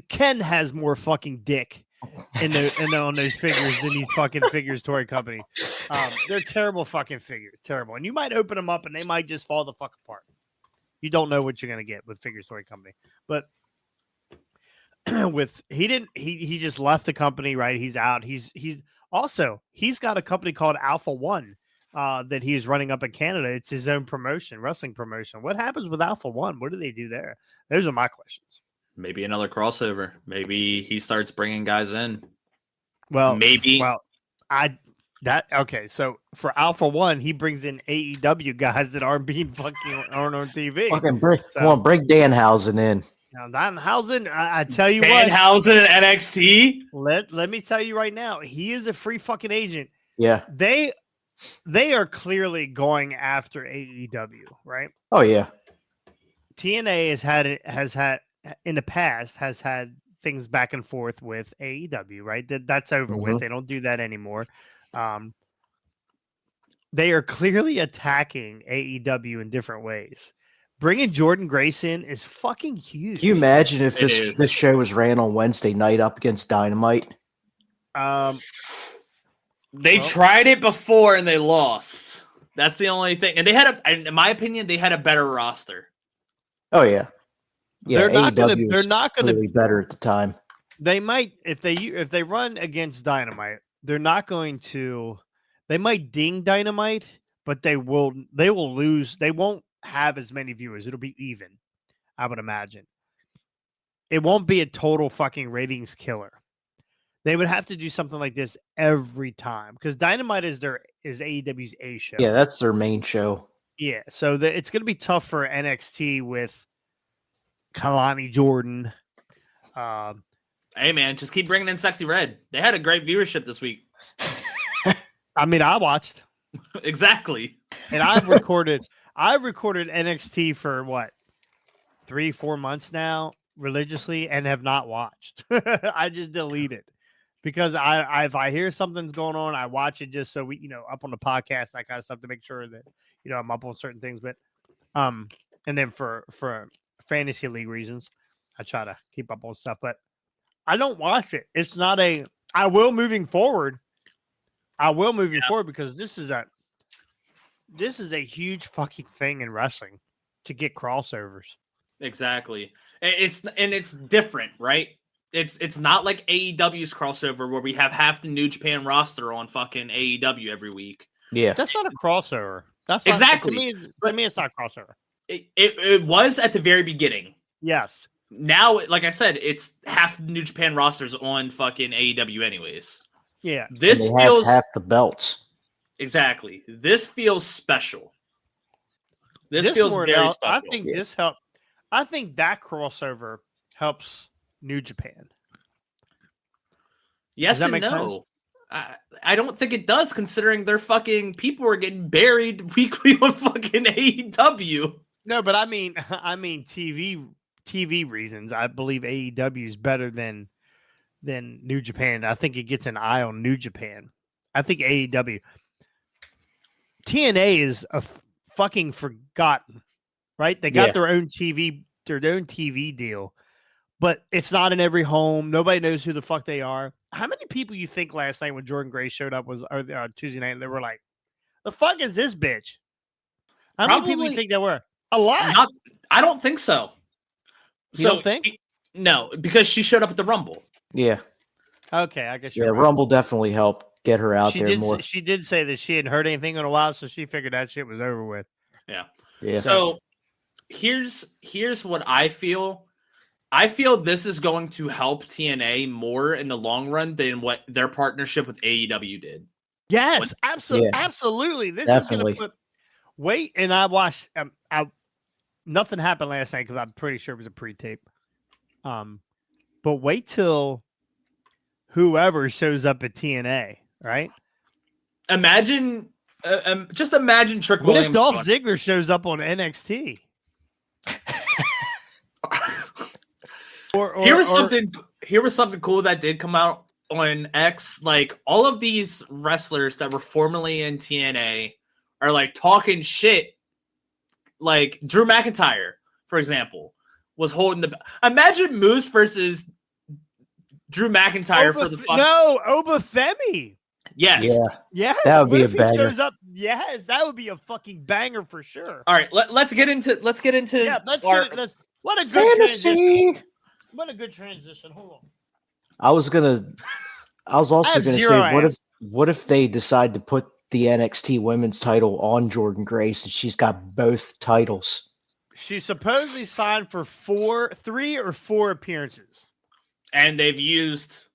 Ken has more fucking dick on those figures than these fucking Figures Toy Company. They're terrible fucking figures, terrible. And you might open them up and they might just fall the fuck apart. You don't know what you're gonna get with Figures Toy Company, but he just left the company, right? He's out. He's got a company called Alpha One that he's running up in Canada. It's his own promotion, wrestling promotion. What happens with Alpha One? What do they do there? Those are my questions. Maybe another crossover. Maybe he starts bringing guys in. Well, maybe. Okay. So for Alpha One, he brings in AEW guys that aren't being fucking on TV. Fucking bring Danhausen in. Now, Danhausen, I tell you Danhausen and NXT. Let me tell you right now, he is a free fucking agent. Yeah, they are clearly going after AEW, right? Oh yeah. TNA has had in the past things back and forth with AEW, right? That's over with. They don't do that anymore. They are clearly attacking AEW in different ways. Bringing Jordan Grace in is fucking huge. Can you imagine if this show was ran on Wednesday night up against Dynamite? They tried it before and they lost. That's the only thing. And in my opinion, they had a better roster. Oh yeah. Yeah, they're not going to be better at the time. They might if they run against Dynamite. They're not going to. They might ding Dynamite, but they will lose. They won't have as many viewers. It'll be even, I would imagine. It won't be a total fucking ratings killer. They would have to do something like this every time because Dynamite is AEW's A show. Yeah, that's their main show. Yeah, so it's going to be tough for NXT with Kalani Jordan. Hey man, just keep bringing in Sexy Red. They had a great viewership this week. I mean, I watched exactly, and I've recorded NXT for what 3-4 months now religiously, and have not watched. I just delete it because if I hear something's going on, I watch it just so we up on the podcast, that kind of stuff, to make sure that I'm up on certain things. But and then for fantasy league reasons, I try to keep up on stuff, but I don't watch it. It's not I will moving forward. Because this is a huge fucking thing in wrestling to get crossovers. Exactly. It's different, right? It's not like AEW's crossover where we have half the New Japan roster on fucking AEW every week. Yeah. That's not a crossover. That's exactly. To me, it's not a crossover. It was at the very beginning. Yes. Now, like I said, it's half the New Japan rosters on fucking AEW anyways. Yeah. This feels half the belts. Exactly. This feels special. This feels very special. I think this helps. I think that crossover helps New Japan. Yes and no. I don't think it does, considering their fucking people are getting buried weekly on fucking AEW. No, but I mean TV reasons. I believe AEW is better than than New Japan. I think it gets an eye on New Japan. I think AEW, TNA is fucking forgotten, right? They got their own TV deal, but it's not in every home. Nobody knows who the fuck they are. How many people you think last night when Jordan Grace showed up or Tuesday night, they were like, "The fuck is this bitch?" How many people you think there were? A lot. I don't think so. You don't think? No, because she showed up at the Rumble. Yeah. Okay, I guess you're right. Rumble definitely helped get her out there more. She did say that she hadn't heard anything in a while, so she figured that shit was over with. Yeah. Yeah. So here's what I feel. I feel this is going to help TNA more in the long run than what their partnership with AEW did. Yes, absolutely. This is going to put weight. And I watched. Nothing happened last night because I'm pretty sure it was a pre-tape. But wait till whoever shows up at TNA, right? Just imagine Trick what Williams. If Dolph Ziggler shows up on NXT? Here was something cool that did come out on X. Like all of these wrestlers that were formerly in TNA are like talking shit. Like Drew McIntyre, for example, was holding the. Imagine Moose versus Drew McIntyre for the fuck. No, Obafemi. Yes. Yes. That would be a banger. Shows up? Yes, that would be a fucking banger for sure. All right, let's get into. Yeah, what a good fantasy. Transition. What a good transition. Hold on. I was also gonna say, what if they decide to put the NXT women's title on Jordan Grace and she's got both titles? She's supposedly signed for 3 or 4 appearances. And they've used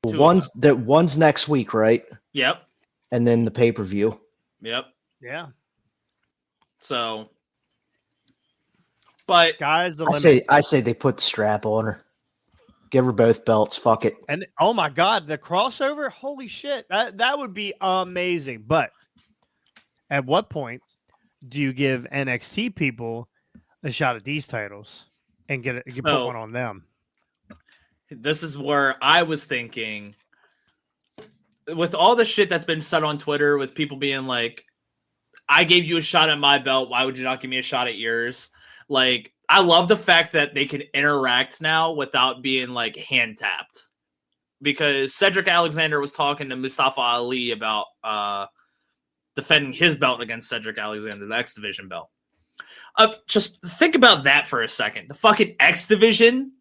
one's next week, right? Yep. And then the pay-per-view. Yep. Yeah. So, but guys, I say they put the strap on her. Give her both belts. Fuck it. And oh my god, the crossover! Holy shit, that would be amazing. But at what point do you give NXT people a shot at these titles and put one on them? This is where I was thinking, with all the shit that's been said on Twitter, with people being like, "I gave you a shot at my belt. Why would you not give me a shot at yours?" Like, I love the fact that they can interact now without being like hand tapped, because Cedric Alexander was talking to Mustafa Ali about defending his belt against Cedric Alexander, the X Division belt. Just think about that for a second. The fucking X Division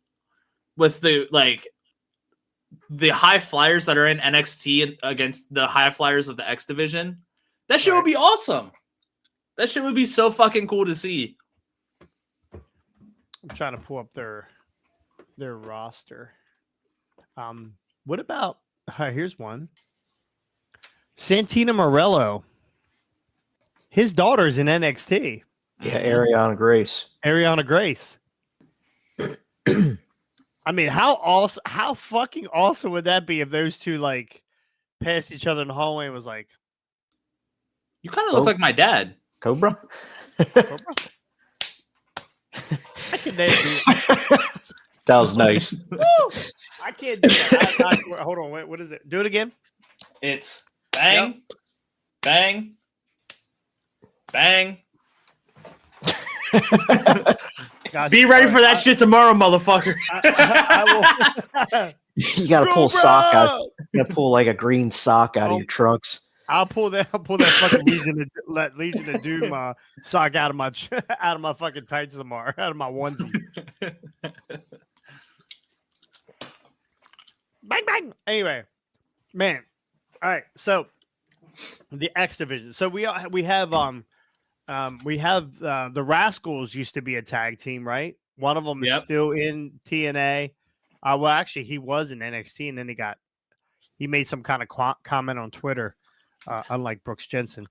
with the high flyers that are in NXT against the high flyers of the X Division. That shit would be awesome. That shit would be so fucking cool to see. I'm trying to pull up their roster. What about here's one. Santina Morello. His daughter's in NXT. Yeah, Ariana Grace. I mean, how fucking awesome would that be if those two like passed each other in the hallway and was like, "You kind of look like my dad, Cobra." I can do it. That was nice. I can't do that. Hold on, wait, what is it? Do it again. It's bang, bang, bang. Be ready for that shit tomorrow, motherfucker. I will. You gotta pull sock out. You gotta pull like a green sock out of your trunks. I'll pull that fucking Legion of Doom sock out of my fucking tights tomorrow, out of my onesie. Bang bang. Anyway, man. All right, so the X Division. So we have the Rascals used to be a tag team, right? One of them is still in TNA. Well, actually, he was in NXT, and then he made some kind of comment on Twitter, unlike Brooks Jensen,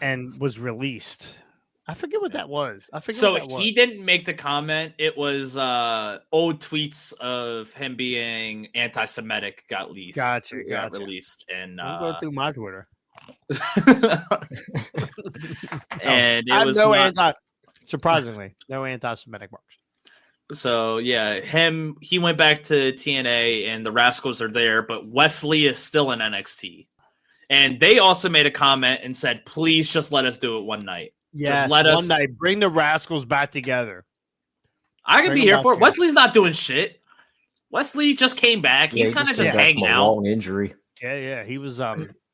and was released. I forget what that was. He didn't make the comment. It was old tweets of him being anti-Semitic got released. Gotcha. Released, and go through my Twitter. And it was surprisingly, no anti-Semitic marks. So yeah, he went back to TNA, and the Rascals are there, but Wesley is still in NXT. And they also made a comment and said, "Please just let us do it one night. Yes, just let one us. night. Bring the Rascals back together. I could Bring be them here back for it." together. Wesley's not doing shit. Wesley just came back. Yeah, He's he kind of came just back hanging from a out. long injury. Yeah. He was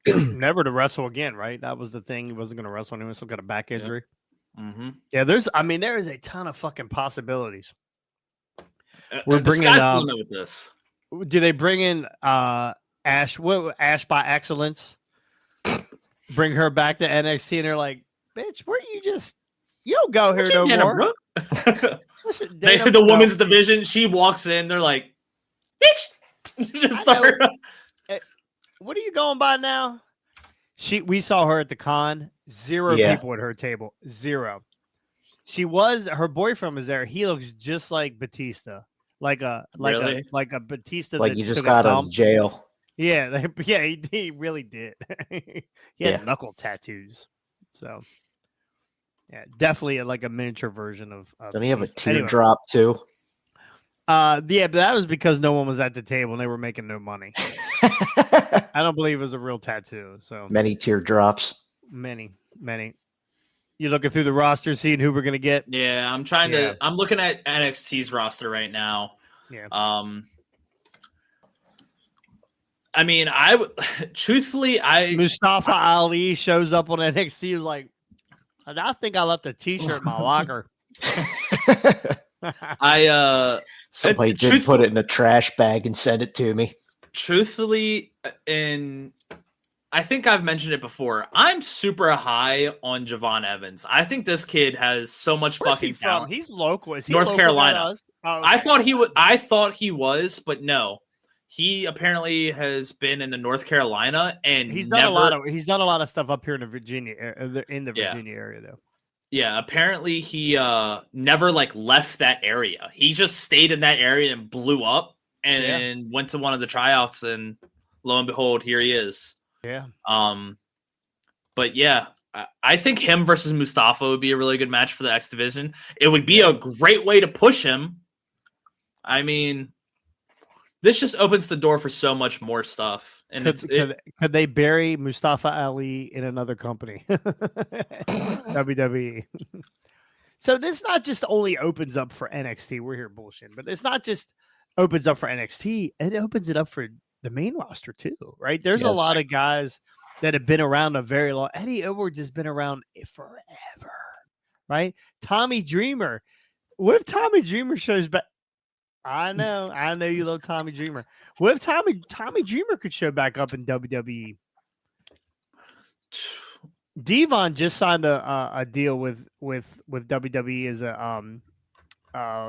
never to wrestle again, right? That was the thing. He wasn't going to wrestle anymore. Still got a back injury. Mm-hmm. Yeah, there is a ton of fucking possibilities. We're The bringing sky's the limit with this. Do they bring in Ash? What Ash by Excellence? Bring her back to NXT, and they're like, "Bitch, where you just you don't go here no Dana more." Brooke? Dana- The no. women's division. She walks in. They're like, "Bitch!" Just start. What are you going by now? We saw her at the con. Zero Yeah. people at her table. Zero. Her boyfriend was there. He looks just like Batista, like a Really? Batista. Like that you just took a got out dump. of jail. Yeah, he really did. He had Yeah. knuckle tattoos. So, yeah, definitely like a miniature version of. Don't he have a Batista. Anyway, teardrop too? yeah, but that was because no one was at the table and they were making no money. I don't believe it was a real tattoo. So Many teardrops. many. You looking through the roster, seeing who we're gonna get? Yeah, I'm looking at NXT's roster right now. Yeah. I mean, truthfully, Mustafa Ali shows up on NXT. Like, I think I left a T-shirt in my locker. Somebody did put it in a trash bag and send it to me. Truthfully, and I think I've mentioned it before, I'm super high on Javon Evans. I think this kid has so much Where's fucking he from? talent. He's local. Is he North local Carolina. to us? Oh, okay. I thought he was, but no. He apparently has been in the North Carolina, and he's done a lot of stuff up here in the Virginia area though. Yeah, apparently he never left that area. He just stayed in that area and blew up and went to one of the tryouts, and lo and behold, here he is. Yeah. But yeah, I think him versus Mustafa would be a really good match for the X Division. It would be a great way to push him. I mean, this just opens the door for so much more stuff. And could they bury Mustafa Ali in another company? WWE. So this not just only opens up for NXT. We're here bullshitting, but it's not just opens up for NXT. It opens it up for the main roster too, right? There's a lot of guys that have been around a very long. Eddie Edwards has been around forever, right? Tommy Dreamer. What if Tommy Dreamer shows back? I know you love Tommy Dreamer. What if Tommy Dreamer could show back up in WWE? Devon just signed a deal with WWE as a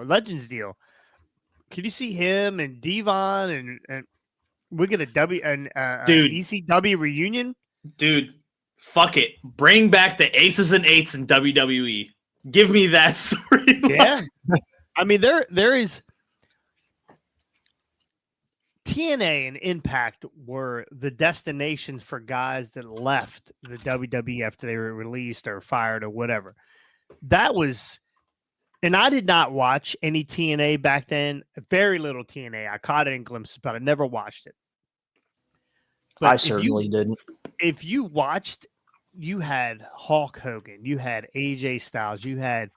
Legends deal. Can you see him and Devon and we get a ECW reunion? Dude, fuck it. Bring back the Aces and Eights in WWE. Give me that story. Yeah. I mean, there is TNA and Impact were the destinations for guys that left the WWE after they were released or fired or whatever. That was, and I did not watch any TNA back then. Very little TNA. I caught it in glimpses, but I never watched it. But I certainly didn't. If you watched, you had Hulk Hogan, you had AJ Styles, you had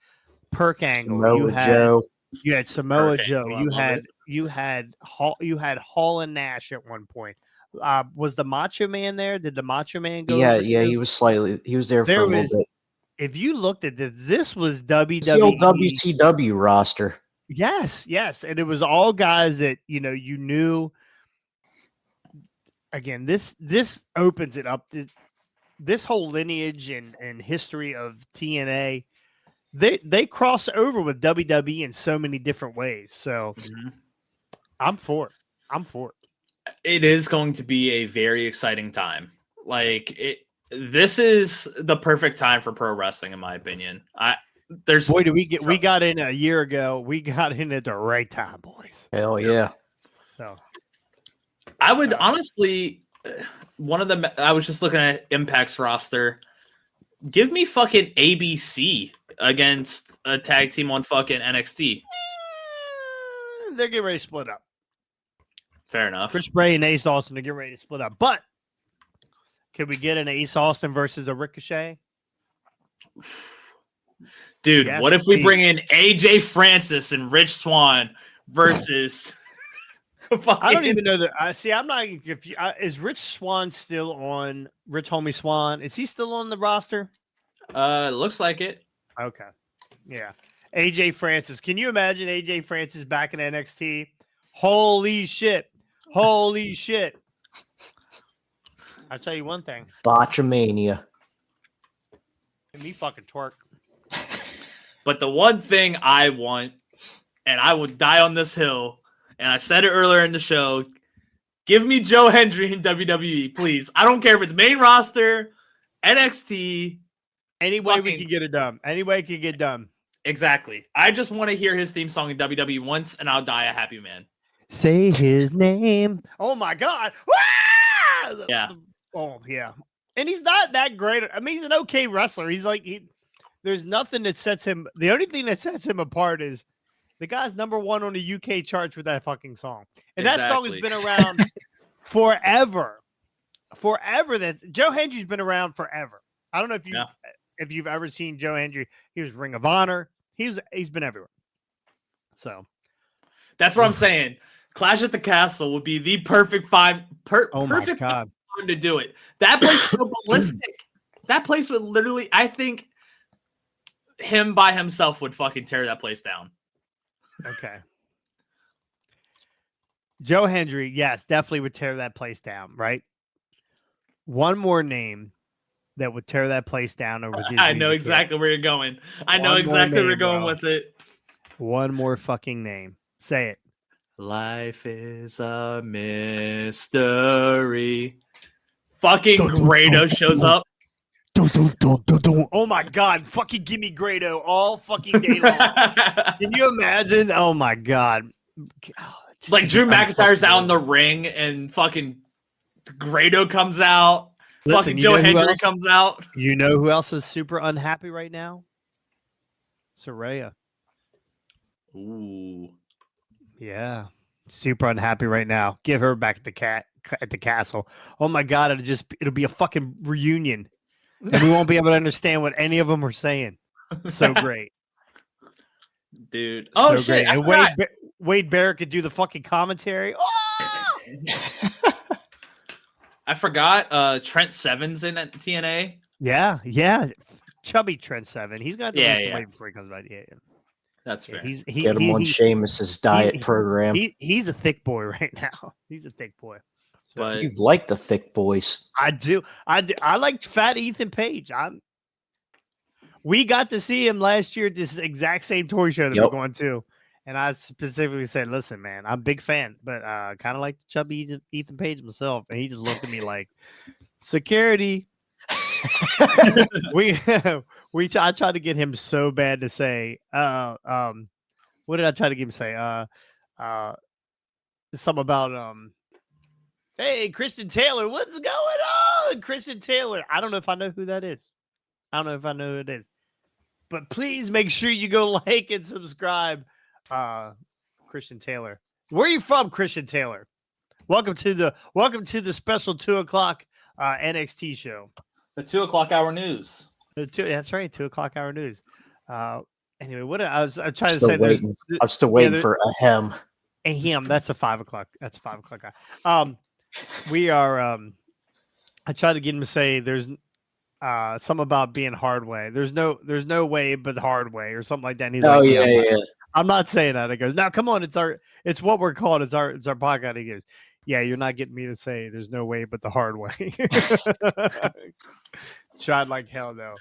Perk Angle, you had Samoa Joe, you had Hall and Nash at one point. Was the Macho Man there? Did the Macho Man go? Yeah, he was there for a little bit. If you looked at this was WWE. It's the old WCW roster. Yes, and it was all guys that you knew. Again, this opens it up. This whole lineage and history of TNA, they cross over with WWE in so many different ways. So I'm for it. It is going to be a very exciting time. This is the perfect time for pro wrestling, in my opinion. We got in a year ago. We got in at the right time, boys. Hell yeah. So I would honestly, I was just looking at Impact's roster. Give me fucking ABC against a tag team on fucking NXT. they're getting ready to split up. Fair enough. Chris Bray and Ace Austin are getting ready to split up. But can we get an Ace Austin versus a Ricochet? Dude, Yes, what if we please. bring in AJ Francis and Rich Swann versus I don't even know that. I'm not confused. Is Rich Swann still on? Rich Homie Swan? Is he still on the roster? Looks like it. Okay. Yeah. AJ Francis. Can you imagine AJ Francis back in NXT? Holy shit. Holy shit. I'll tell you one thing. Botchamania. Let me fucking twerk. But the one thing I want, and I would die on this hill, and I said it earlier in the show, give me Joe Hendry in WWE, please. I don't care if it's main roster, NXT. Any way we can get it done. Any way it can get done. Exactly. I just want to hear his theme song in WWE once, and I'll die a happy man. Say his name. Oh my God. Ah! Yeah. Oh yeah. And he's not that great. I mean, he's an okay wrestler. He's like, there's nothing that sets him. The only thing that sets him apart is the guy's #1 on the UK charts with that fucking song. And that song has been around forever. Forever. That Joe Hendry's been around forever. I don't know if you've ever seen Joe Hendry. He was Ring of Honor. He's been everywhere. So that's what I'm saying. Clash at the Castle would be the perfect perfect time to do it. That place is so ballistic. That place would literally, I think him by himself would fucking tear that place down. Okay. Joe Hendry, yes, definitely would tear that place down, right? One more name that would tear that place down over his I know exactly where you're going. I know exactly where you're going with it. One more fucking name. Say it. Life is a mystery. Fucking Grado shows up. Oh my God. Fucking give me Grado all fucking day long. Can you imagine? Oh my God. Like Drew McIntyre's out in the ring and fucking Grado comes out. Listen, fucking Joe Hendry comes out. You know who else is super unhappy right now? Saraya. Ooh. Yeah. Super unhappy right now. Give her back at the castle. Oh my God. It'll be a fucking reunion. And we won't be able to understand what any of them are saying. So great. Dude. Oh, so shit. great. And Wade Barrett could do the fucking commentary. Oh! I forgot Trent Seven's in TNA. Yeah. Chubby Trent Seven. He's got to lose some weight before he comes back. Yeah. That's fair. Get him on Sheamus's diet program. He's a thick boy right now. He's a thick boy. So, but you like the thick boys. I do. I like fat Ethan Page. We got to see him last year at this exact same toy show that we're going to. And I specifically said, listen, man, I'm a big fan, but kind of like the chubby Ethan Page myself. And he just looked at me like, security. I tried to get him so bad to say, what did I try to get him to say? Something about, hey, Christian Taylor, what's going on? Christian Taylor. I don't know if I know who that is. I don't know if I know who it is. But please make sure you go like and subscribe. Christian Taylor. Where are you from, Christian Taylor? Welcome to the special 2:00 NXT show. The 2:00 hour news. That's right, 2:00 hour news. Anyway, I'm trying to still say. Waiting. I'm still waiting for a hem. A hem. That's a 5:00. That's a 5:00 guy. We are. I tried to get him to say there's something about being hard way. There's no way but the hard way or something like that. And he's like, yeah. I'm not saying that. It goes, now come on, it's what we're called. It's our podcast. He goes, yeah, you're not getting me to say there's no way but the hard way. Tried like hell though.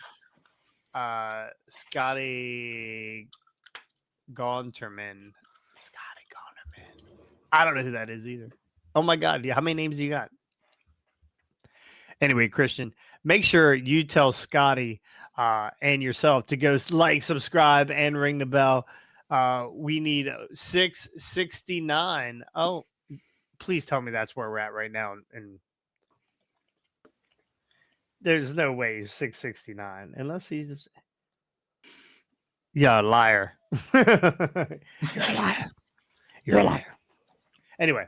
Scotty Gaunterman. I don't know who that is either. Oh my God. Yeah, how many names you got? Anyway, Christian, make sure you tell Scotty and yourself to go like, subscribe, and ring the bell. We need 669. Oh, please tell me that's where we're at right now. And there's no way he's 669 unless he's just... liar. You're a liar. You're a liar. Anyway.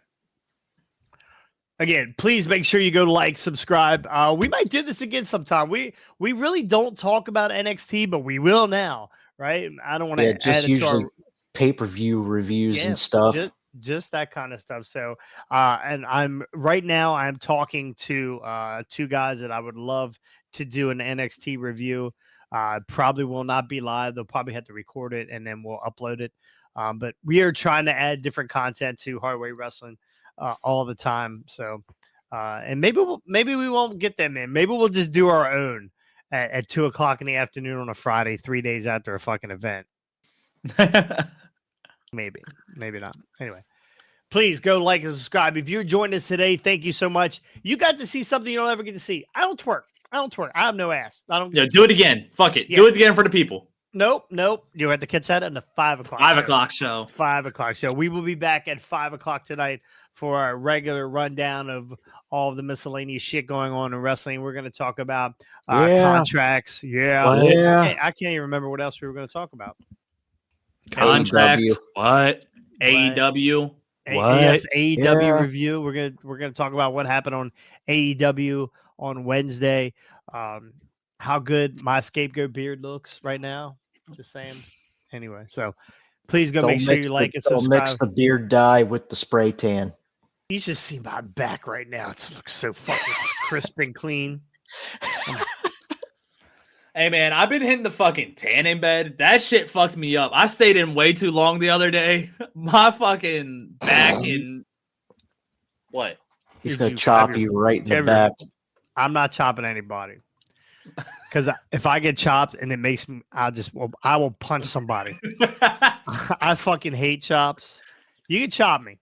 Again, please make sure you go like, subscribe. We might do this again sometime. We really don't talk about NXT, but we will now, right? I don't want to just add it usually to our pay-per-view reviews and stuff. Just that kind of stuff. So, and I'm talking to two guys that I would love to do an NXT review. Probably will not be live. They'll probably have to record it and then we'll upload it. But we are trying to add different content to Hardway Wrestling all the time. So, and maybe we won't get them in. Maybe we'll just do our own at 2:00 in the afternoon on a Friday, 3 days after a fucking event. maybe not. Anyway, please go like and subscribe. If you joined us today, thank you so much. You got to see something you don't ever get to see. I don't twerk. I have no ass. I don't. Yeah, do it again. Fuck it. Yeah. Do it again for the people. Nope. You have to catch that on the 5 o'clock. 5 o'clock show. 5 o'clock show. We will be back at 5 o'clock tonight for our regular rundown of all of the miscellaneous shit going on in wrestling. We're going to talk about contracts. I can't even remember what else we were going to talk about. Contracts. What? AEW. What? Yes, AEW review. We're gonna talk about what happened on AEW on Wednesday. How good my scapegoat beard looks right now. Just saying. Anyway, so please go make sure you like and subscribe. Don't mix the beard dye with the spray tan. You should see my back right now. It looks so fucking crisp and clean. Hey man, I've been hitting the fucking tanning bed. That shit fucked me up. I stayed in way too long the other day. My fucking back and what? He's gonna chop you right in the back. I'm not chopping anybody. Because if I get chopped and it makes me, I will punch somebody. I fucking hate chops. You can chop me.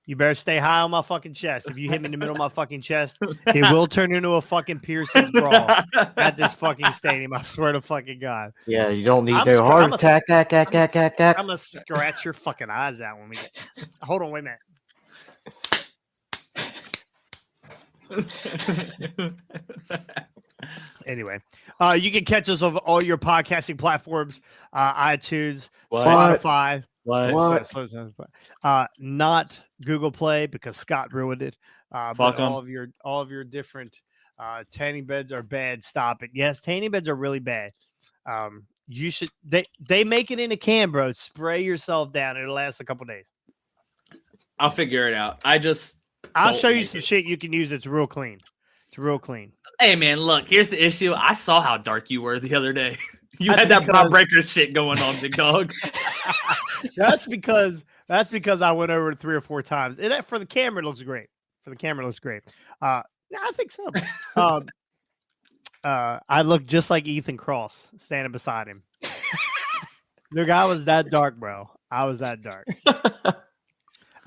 You better stay high on my fucking chest. If you hit me in the middle of my fucking chest, it will turn into a fucking piercing brawl at this fucking stadium. I swear to fucking God. Yeah, you don't need no heart attack. I'm going to scratch your fucking eyes out when we get. Hold on, wait a minute. Anyway, you can catch us on all your podcasting platforms, iTunes, Spotify. What? Not Google Play because Scott ruined it. But all of your different tanning beds are bad. Stop it. Yes, tanning beds are really bad. You should. They make it in a can, bro. Spray yourself down. It'll last a couple days. I'll figure it out. I'll show you some shit you can use. It's real clean. It's real clean. Hey man, look. Here's the issue. I saw how dark you were the other day. You had that Bob Breaker shit going on, big dog. That's because I went over it 3 or 4 times. And for the camera, it looks great. I think so. I look just like Ethan Cross standing beside him. Look, I was that dark, bro. I was that dark.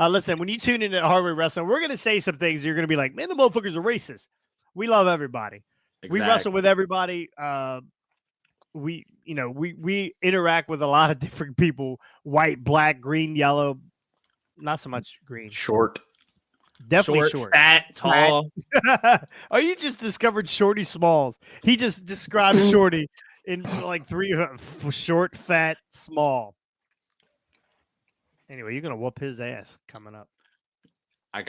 Listen, when you tune in at Hardway Wrestling, we're going to say some things. You're going to be like, man, the motherfuckers are racist. We love everybody. Exactly. We wrestle with everybody. We interact with a lot of different people, white, black, green, yellow, not so much green. Short. Definitely short. Fat, tall. Oh, you just discovered Shorty Smalls. He just described Shorty in like 3 short, fat, small. Anyway, you're going to whoop his ass coming up. I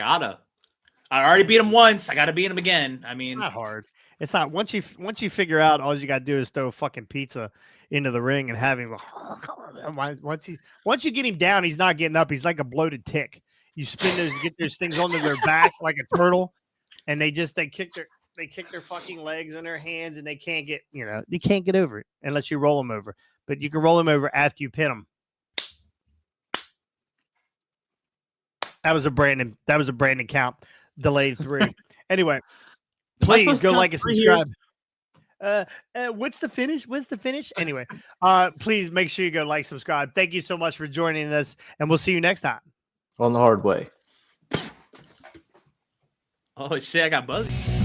already beat him once. I got to beat him again. I mean, not hard. It's not once you figure out all you got to do is throw a fucking pizza into the ring and have him. Once you get him down, he's not getting up. He's like a bloated tick. You spin get those things onto their back like a turtle, and they kick their fucking legs in their hands, and they can't get over it unless you roll them over. But you can roll them over after you pin them. That was a Brandon count. Delayed 3. Anyway. Please go like and subscribe. What's the finish? Anyway, please make sure you go like, subscribe. Thank you so much for joining us, and we'll see you next time. On the hard way. Oh, shit, I got buzzy.